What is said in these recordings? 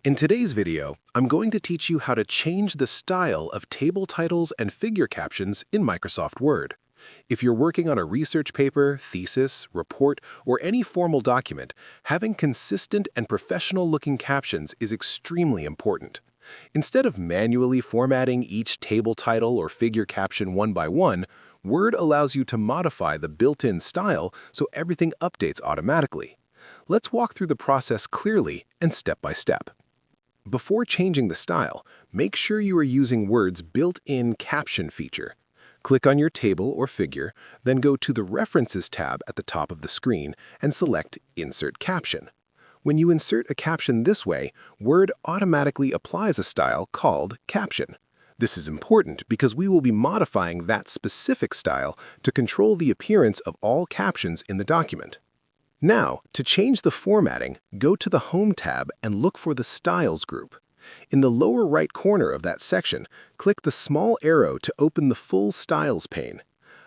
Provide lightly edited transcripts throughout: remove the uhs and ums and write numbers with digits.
In today's video, I'm going to teach you how to change the style of table titles and figure captions in Microsoft Word. If you're working on a research paper, thesis, report, or any formal document, having consistent and professional-looking captions is extremely important. Instead of manually formatting each table title or figure caption one by one, Word allows you to modify the built-in style so everything updates automatically. Let's walk through the process clearly and step by step. Before changing the style, make sure you are using Word's built-in caption feature. Click on your table or figure, then go to the References tab at the top of the screen and select Insert Caption. When you insert a caption this way, Word automatically applies a style called Caption. This is important because we will be modifying that specific style to control the appearance of all captions in the document. Now, to change the formatting, go to the Home tab and look for the Styles group. In the lower right corner of that section, click the small arrow to open the full Styles pane.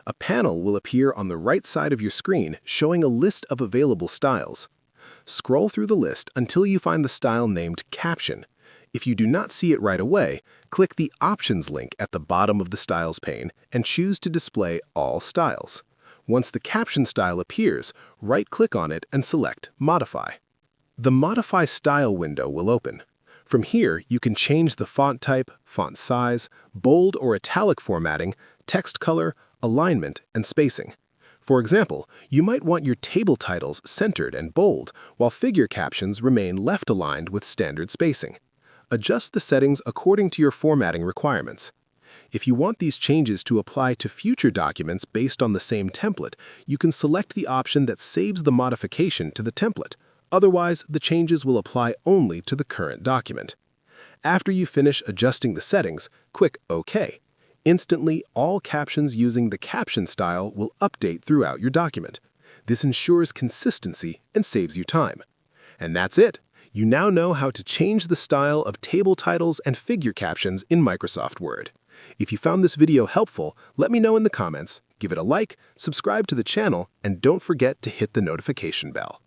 A panel will appear on the right side of your screen showing a list of available styles. Scroll through the list until you find the style named Caption. If you do not see it right away, click the Options link at the bottom of the Styles pane and choose to display all styles. Once the caption style appears, right-click on it and select Modify. The Modify Style window will open. From here, you can change the font type, font size, bold or italic formatting, text color, alignment, and spacing. For example, you might want your table titles centered and bold, while figure captions remain left-aligned with standard spacing. Adjust the settings according to your formatting requirements. If you want these changes to apply to future documents based on the same template, you can select the option that saves the modification to the template. Otherwise, the changes will apply only to the current document. After you finish adjusting the settings, click OK. Instantly, all captions using the caption style will update throughout your document. This ensures consistency and saves you time. And that's it. You now know how to change the style of table titles and figure captions in Microsoft Word. If you found this video helpful, let me know in the comments, give it a like, subscribe to the channel, and don't forget to hit the notification bell.